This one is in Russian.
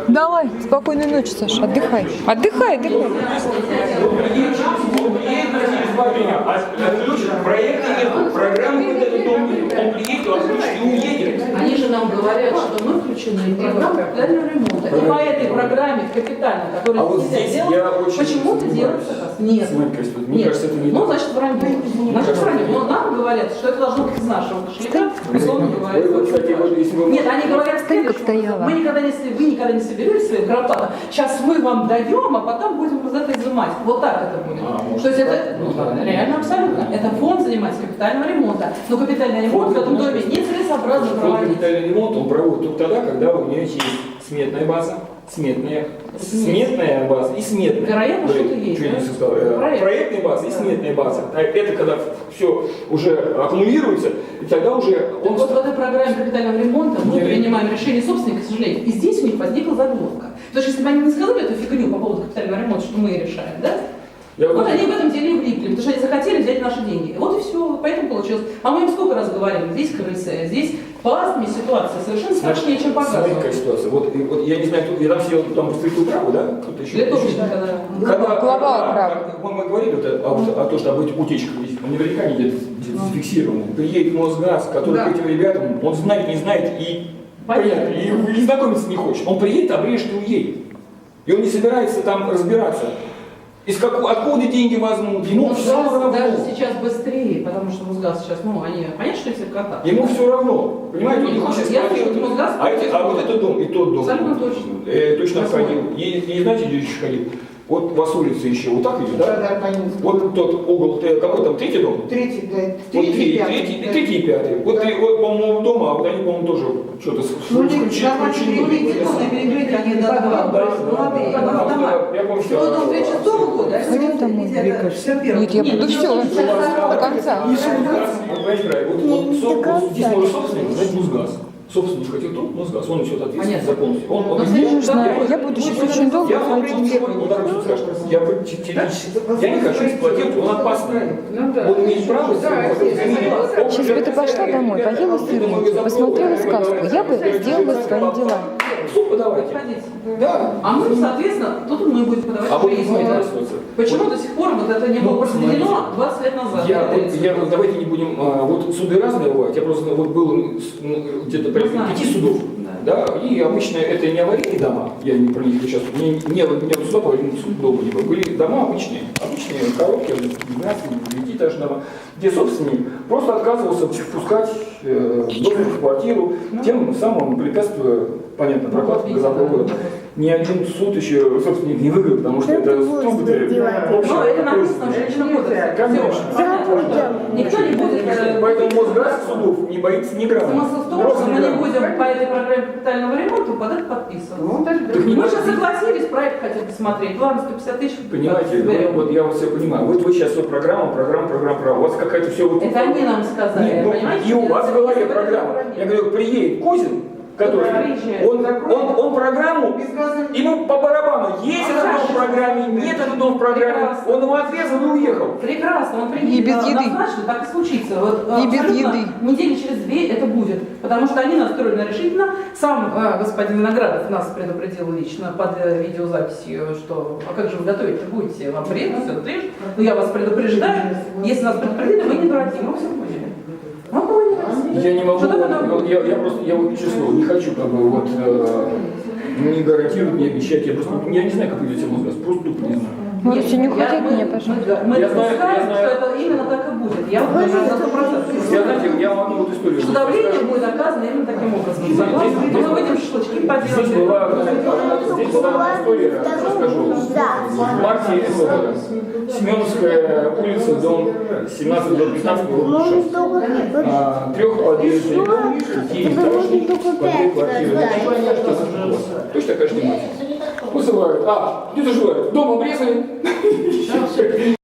Давай, спокойной ночи, Саша, отдыхай. Отдыхай, отдыхай. Проекта нет, программы он приедет, он включит и уедет. Они же нам говорят, что мы включены в программу капитального ремонта. И по этой программе капитально, которую вот нельзя здесь делать, я очень почему-то делается раз. Нет. Мне кажется, это не Ну, так. значит, вранье. Значит, вранье. Но нам говорят, что это должно быть из нашего кошелька. Условно говоря. Вы, кстати, вот если вы... Нет, они говорят, Как стояла. вы никогда не соберете свои куропаты. Сейчас мы вам даем, а потом будем за это изымать. Вот так это будет. То есть это реально абсолютно. Это фонд занимается капитального ремонта. Но капитальный ремонт в этом доме нецелесообразно проводить. Капитальный ремонт он проводит только тогда, когда у нее есть сметная база, сметная база и сметная. Вероятно, что-то есть. Что я не сказал? Проектная база и сметная база. Это когда все уже аккумулируется, и тогда уже он... Вот в этой программе капитального ремонта мы принимаем решение собственника, к сожалению. И здесь у них возникла загвоздка. Потому что если бы они не сказали эту фигню по поводу капитального ремонта, что мы решаем, да? Вот они в этом деле и влипли, потому что они захотели взять наши деньги. Вот и все, поэтому получилось. А мы им сколько раз говорили, здесь крысы, здесь по астме ситуация совершенно страшнее, чем по газу. Смотри, какая ситуация. Вот я не знаю, я там сидел, там представитель управы, да? Кто-то еще. Глава Мы говорили о том, что об этих утечках здесь наверняка не где-то зафиксированы. Приедет Мосгаз, который к этим ребятам, он знает, не знает и знакомиться не хочет. Он приедет, обрежет и уедет. И он не собирается там разбираться. Откуда деньги возьмут? Ему все равно. Даже сейчас быстрее, потому что Мосгаз сейчас, они, понятно, что это кота. Ему все равно. Понимаете, он не хочет эксплуатировать. А вот этот дом и тот дом. Абсолютно точно. Точно ходил. И знаете, где еще ходил? Вот у вас улица еще вот так идет, да? Да, Вот тот угол, какой там, третий дом? Третий, да. Вот третий и пятый. Вот, по-моему, дома, а вот они, по-моему, тоже что-то включены. Я помню, что... Пойдем домой. Нет, я буду все до конца. Здесь может собственник, знаете, Мосгаз. Собственник хотел тут, Мосгаз, он несет ответственность за полностью. Не нужно, я буду сейчас очень долго. Я не хочу эксплуатировать, он опасный. Он имеет право. Сейчас бы ты пошла домой, поела сырники, посмотрела сказку, я бы сделала свои дела. Суд подавайте. Да. А мы, соответственно, тут мы будем подавать Почему до сих пор вот это не было распределено 20 лет назад? Давайте не будем, вот суды разные бывают, я просто вот был где-то 5 судов, да, и обычно это не аварийные дома, я не про них сейчас, не было суда, аварийных суд долго не было, были дома обычные коробки, 12 этажные дома, где собственник просто отказывался впускать доступ в квартиру, тем самым препятствуя, понятно, прокладке газопровода. Ни один суд еще собственник не выиграл, потому что это трубы. Но это написано в Жилищном кодексе. Никто не будет. Поэтому Мосгаз судов не боится ни грамма. Смысл в том, что мы не будем по этой программе капитального ремонта под это подписываться. Мы же согласились, проект хотим посмотреть. Ладно, 150 тысяч. Понимаете, вот я вас все понимаю. Вот вы сейчас все программа. У вас какая-то все вот... Это они нам сказали. И у вас в голове программа. Я говорю, приедет Кузин, который, он программу, ему по барабану, есть этот дом в программе, нет этот дом в программе, он его отрезал и уехал. Прекрасно, он приедет. И без еды. Однозначно, так и случится. Вот, и без еды. Недели через 2 это будет, потому что они настроены решительно. Сам господин Виноградов нас предупредил лично под видеозаписью, что а как же вы готовить-то будете, вам вредно, все отрежут. Но я вас предупреждаю, если нас предупредили, мы не дураки, мы все поняли. Я не могу, я вот честно, не хочу как бы вот не гарантировать, не обещать, я не знаю, как ведет себя Мосгаз, просто тупо не знаю. Если не уходить меня, пожалуйста. Мы допускаем, что это именно так и будет. Я вот на 100%. Я могу вот историю. Что давление будет оказано именно таким образом. Согласны? Мы выйдем шашлычки поделать. Здесь была одна история, расскажу. В марте этого года. Семеновская улица, дом 17 до 15 был трехподъездный дом, 9-этажный, по 2 квартиры. Точно такая же тематика. Вызывают. Где заживают? Дом обрезали.